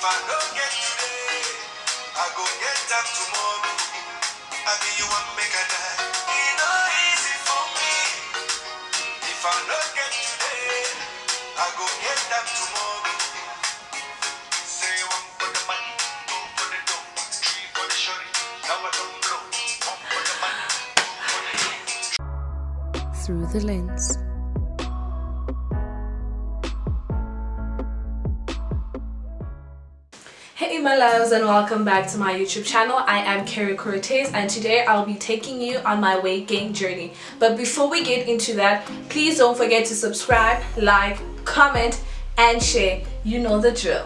I don't get today, I go get them tomorrow. I be you want make a die. It no easy for me. If I don't get today, I go get them tomorrow. Say one for the money, two for the dough, three for the shorty. Now I don't blow. One for the money, two for the dough. Through the lens. Hey my loves, and welcome back to my YouTube channel. I am Kerry Cortez, and today I'll be taking you on my weight gain journey. But before we get into that, please don't forget to subscribe, like, comment and share. You know the drill.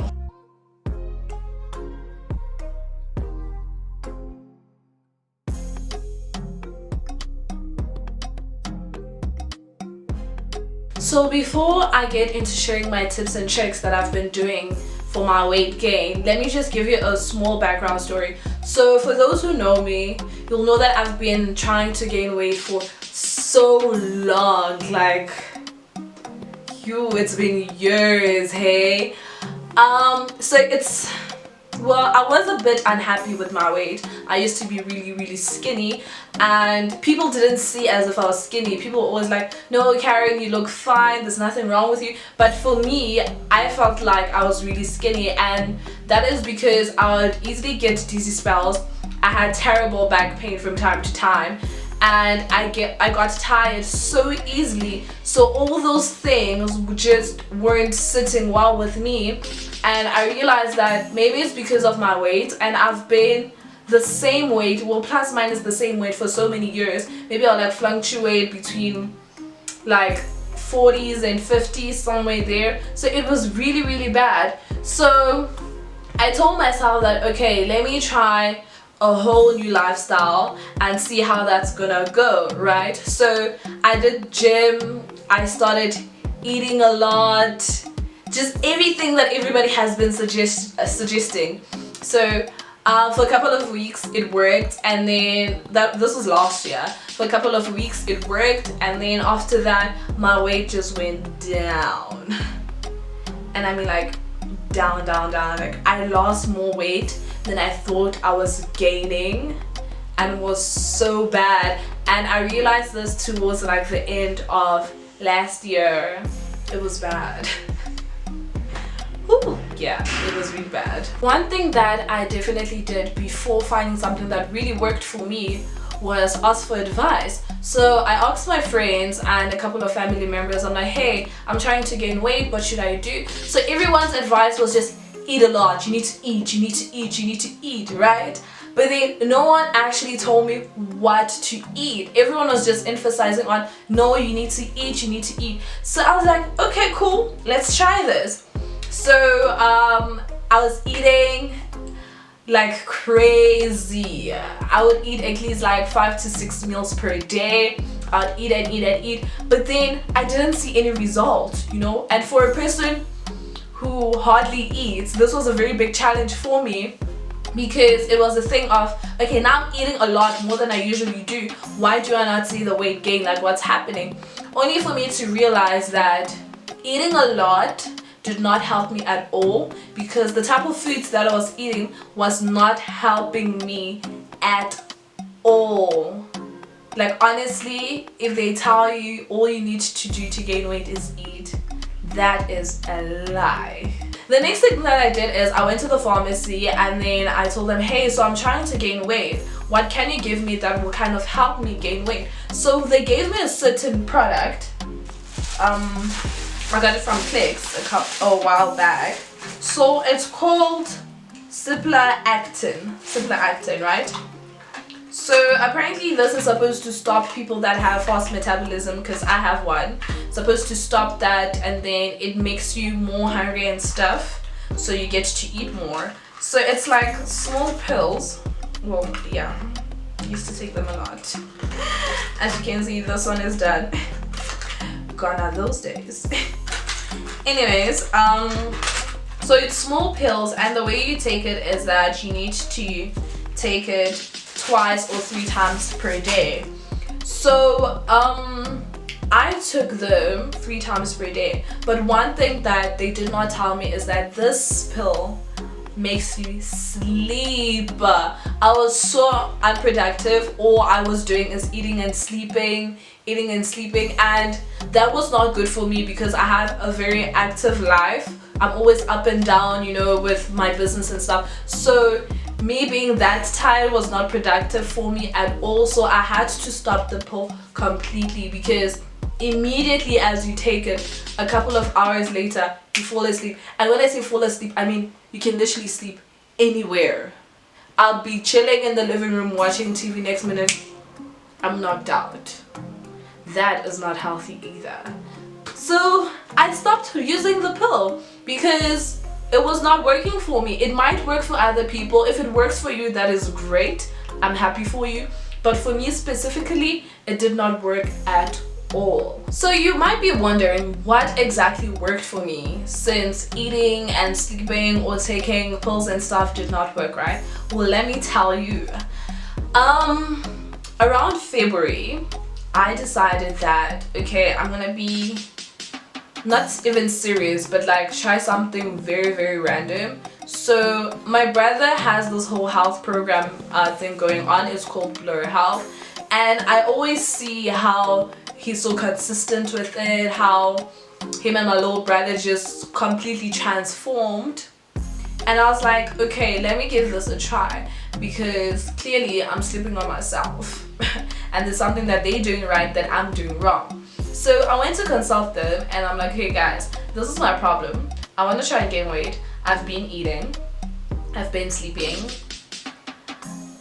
So before I get into sharing my tips and tricks that I've been doing for my weight gain, let me just give you a small background story. So for those who know me, you'll know that I've been trying to gain weight for so long. Like, it's been years, hey? Well, I was a bit unhappy with my weight. I used to be really skinny, and people didn't see as if I was skinny. People were always like, no Karen, you look fine, there's nothing wrong with you. But for me, I felt like I was really skinny, and that is because I would easily get dizzy spells. I had terrible back pain from time to time, and I got tired so easily. So all those things just weren't sitting well with me, and I realized that maybe it's because of my weight, and I've been the same weight, well, plus minus the same weight for so many years. Maybe I'll like fluctuate between like 40s and 50s, somewhere there. So it was really bad. So I told myself that, okay, let me try a whole new lifestyle and see how that's gonna go, right? So I did gym, I started eating a lot, just everything that everybody has been suggesting. So for a couple of weeks it worked, and then this was last year. For a couple of weeks it worked, and then after that my weight just went down. And I mean like down. Like I lost more weight than I thought I was gaining, and it was so bad. And I realized this towards like the end of last year. It was bad. Ooh, yeah, it was really bad. One thing that I definitely did before finding something that really worked for me was ask for advice. So I asked my friends and a couple of family members. I'm like, hey, I'm trying to gain weight, what should I do? So everyone's advice was just eat a lot. You need to eat, right? But then no one actually told me what to eat. Everyone was just emphasizing on, no, you need to eat. So I was like, okay, cool, let's try this. So I was eating like crazy. I would eat at least like 5 to 6 meals per day. I would eat, but then I didn't see any result, you know. And for a person who hardly eats, this was a very big challenge for me, because it was a thing of, okay, now I'm eating a lot more than I usually do. Why do I not see the weight gain? Like, what's happening? Only for me to realize that eating a lot did not help me at all, because the type of foods that I was eating was not helping me at all. Like, honestly, if they tell you all you need to do to gain weight is eat, that is a lie. The next thing that I did is I went to the pharmacy, and then I told them, hey, so I'm trying to gain weight. What can you give me that will kind of help me gain weight? So they gave me a certain product. I got it from Clicks a while back. So it's called Actin, right? So apparently this is supposed to stop people that have fast metabolism, because I have one. It's supposed to stop that, and then it makes you more hungry and stuff, so you get to eat more. So it's like small pills. Well, yeah, I used to take them a lot. As you can see, this one is done. Gone are those days. Anyways, so it's small pills, and the way you take it is that you need to take it twice or 3 times per day. So I took them 3 times per day, but one thing that they did not tell me is that this pill makes you sleep. I was so unproductive. All I was doing is eating and sleeping, and that was not good for me because I have a very active life. I'm always up and down, you know, with my business and stuff. So me being that tired was not productive for me at all. So I had to stop the pill completely, because immediately as you take it, a couple of hours later, you fall asleep. And when I say fall asleep, I mean you can literally sleep anywhere. I'll be chilling in the living room watching TV, next minute I'm knocked out. That is not healthy either. So I stopped using the pill because it was not working for me. It might work for other people. If it works for you, that is great. I'm happy for you. But for me specifically, it did not work at all. So you might be wondering what exactly worked for me, since eating and sleeping or taking pills and stuff did not work, right? Well, let me tell you. Around February, I decided that, okay, I'm gonna be not even serious, but like try something very, very random. So my brother has this whole health program thing going on. It's called blurHealth, and I always see how he's so consistent with it, how him and my little brother just completely transformed. And I was like, okay, let me give this a try, because clearly I'm sleeping on myself and there's something that they're doing right that I'm doing wrong. So I went to consult them, and I'm like, hey guys, this is my problem. I want to try and gain weight. I've been eating, I've been sleeping,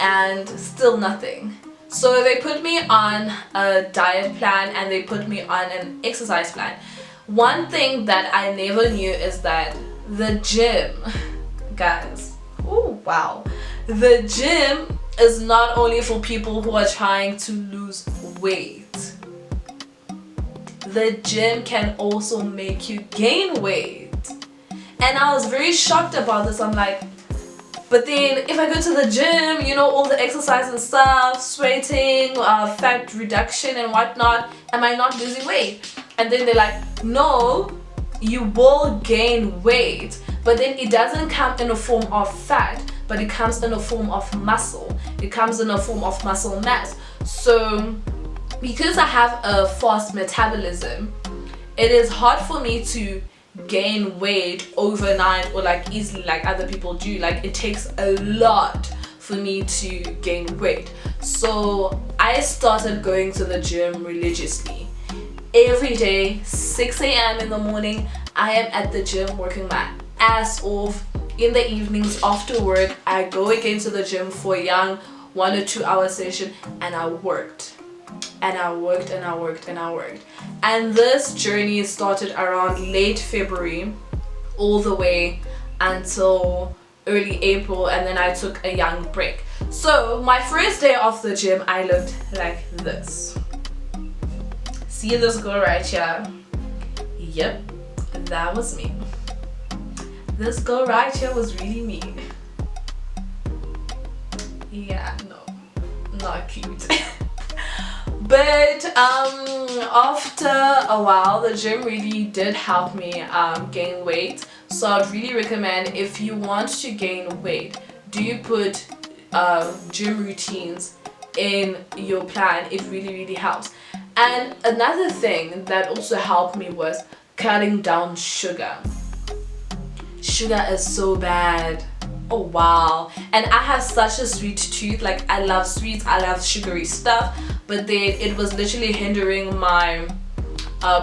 and still nothing. So they put me on a diet plan and they put me on an exercise plan. One thing that I never knew is that the gym, guys, oh wow, the gym is not only for people who are trying to lose weight. The gym can also make you gain weight. And I was very shocked about this. I'm like, but then if I go to the gym, you know, all the exercise and stuff, sweating, fat reduction and whatnot, am I not losing weight? And then they're like, no, you will gain weight, but then it doesn't come in a form of fat, but it comes in a form of muscle. It comes in a form of muscle mass. So because I have a fast metabolism, it is hard for me to gain weight overnight or like easily like other people do. Like it takes a lot for me to gain weight. So I started going to the gym religiously. Every day, 6 a.m. in the morning, I am at the gym working my ass off. In the evenings after work, I go again to the gym for a young 1 or 2 hour session, and I worked. And I worked and I worked and I worked. And this journey started around late February all the way until early April, and then I took a young break. So my first day off the gym, I looked like this. See this girl right here? Yep, that was me. This girl right here was really me. Yeah, no, not cute. But after a while, the gym really did help me gain weight. So I'd really recommend, if you want to gain weight, do you put gym routines in your plan. It really, really helps. And another thing that also helped me was cutting down sugar. Sugar is so bad. Oh wow. And I have such a sweet tooth. Like, I love sweets, I love sugary stuff, but then it was literally hindering my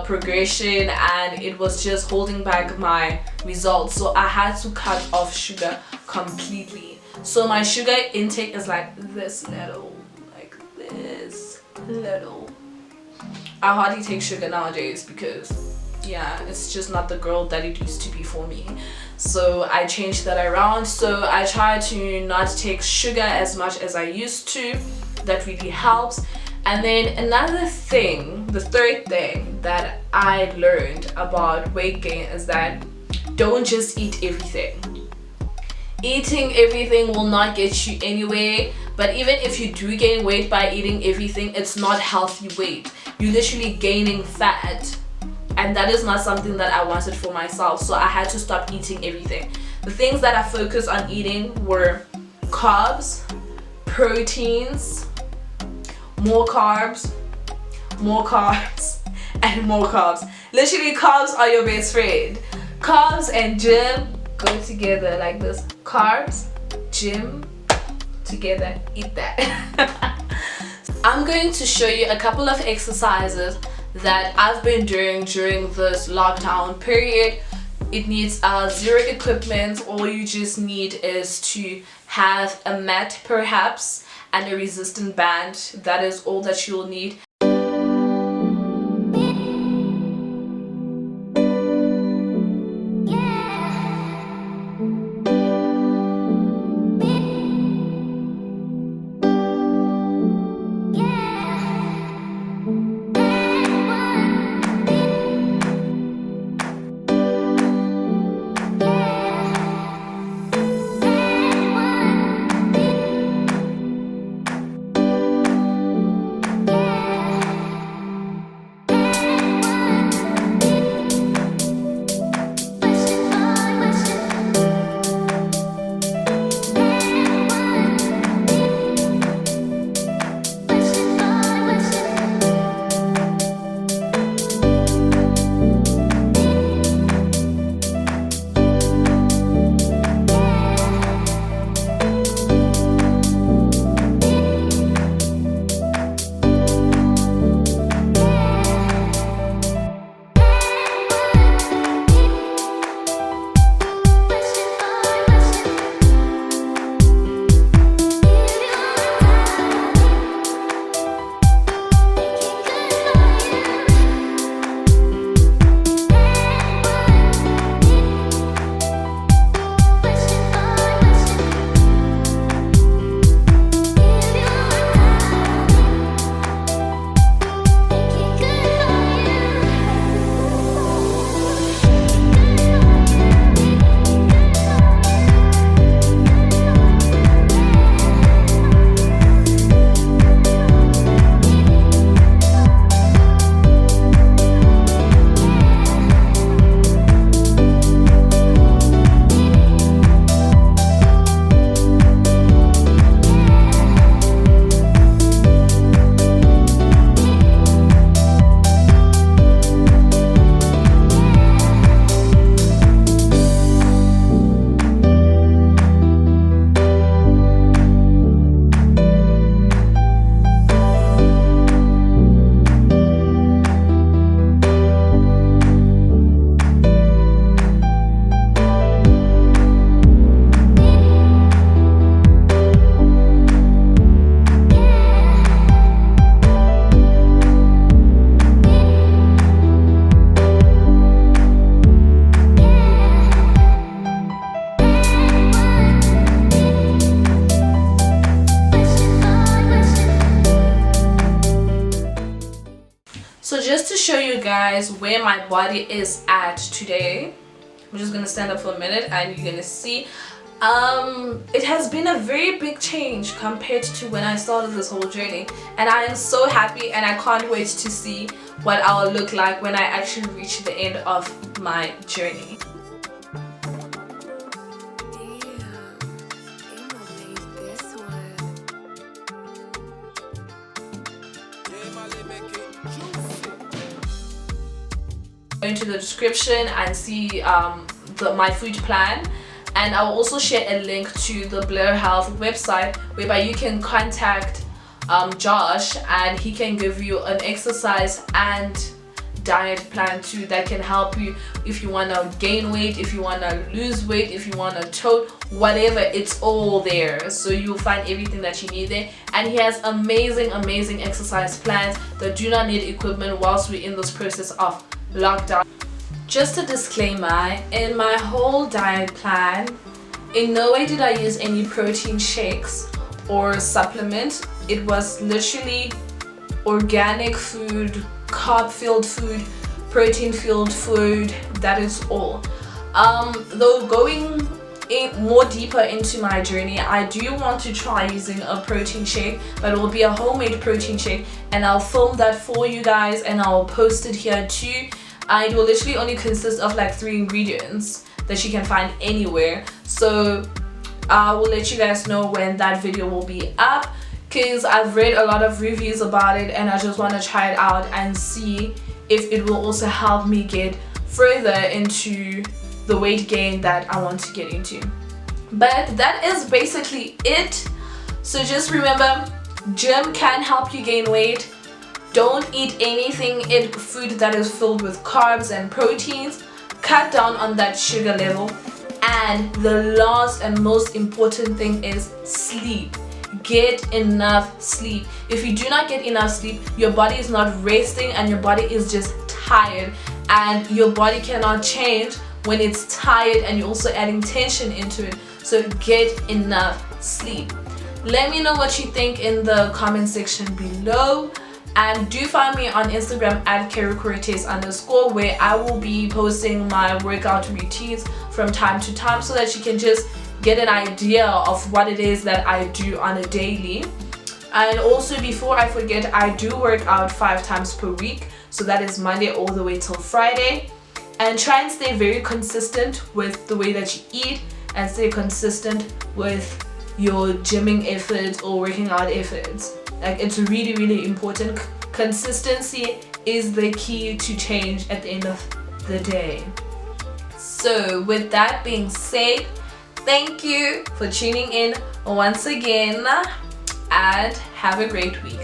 progression, and it was just holding back my results. So I had to cut off sugar completely. So my sugar intake is like this little, like this little. I hardly take sugar nowadays because yeah, it's just not the girl that it used to be for me. So I changed that around. So I try to not take sugar as much as I used to. That really helps. And then another thing, the third thing that I learned about weight gain is that don't just eat everything. Eating everything will not get you anywhere. But even if you do gain weight by eating everything, it's not healthy weight. You're literally gaining fat. and that is not something that I wanted for myself, so I had to stop eating everything. The things that I focused on eating were carbs, proteins, more carbs, and more carbs. Literally, carbs are your best friend. Carbs and gym go together like this. Carbs, gym, together. Eat that. I'm going to show you a couple of exercises that I've been doing during this lockdown period. It needs zero equipment. All you just need is to have a mat perhaps and a resistant band. That is all that you'll need. So just to show you guys where my body is at today, I'm just gonna stand up for a minute and you're gonna see it has been a very big change compared to when I started this whole journey, and I am so happy and I can't wait to see what I'll look like when I actually reach the end of my journey. Go into the description and see my food plan, and I'll also share a link to the blurHealth website whereby you can contact Josh and he can give you an exercise and diet plan too that can help you if you want to gain weight, if you want to lose weight, if you want to tote, whatever, it's all there. So you'll find everything that you need there, and he has amazing exercise plans that do not need equipment whilst we're in this process of lockdown. Just a disclaimer, in my whole diet plan, in no way did I use any protein shakes or supplements. It was literally organic food, carb-filled food, protein-filled food, that is all. Though going more deeper into my journey, I do want to try using a protein shake, but it will be a homemade protein shake, and I'll film that for you guys and I'll post it here too. and it will literally only consist of like 3 ingredients that you can find anywhere. So I will let you guys know when that video will be up, because I've read a lot of reviews about it and I just want to try it out and see if it will also help me get further into the weight gain that I want to get into. But that is basically it. So just remember, gym can help you gain weight. Don't eat anything in food that is filled with carbs and proteins. Cut down on that sugar level. And the last and most important thing is sleep. Get enough sleep. If you do not get enough sleep, your body is not resting and your body is just tired, and your body cannot change when it's tired and you're also adding tension into it. So get enough sleep. Let me know what you think in the comment section below, and do find me on Instagram at @KerryCortez_, where I will be posting my workout routines from time to time so that you can just get an idea of what it is that I do on a daily. And also, before I forget, I do work out 5 times per week, so that is Monday all the way till Friday. And try and stay very consistent with the way that you eat, and stay consistent with your gymming efforts or working out efforts. Like, it's really, really important. Consistency is the key to change at the end of the day. So with that being said, thank you for tuning in once again, and have a great week.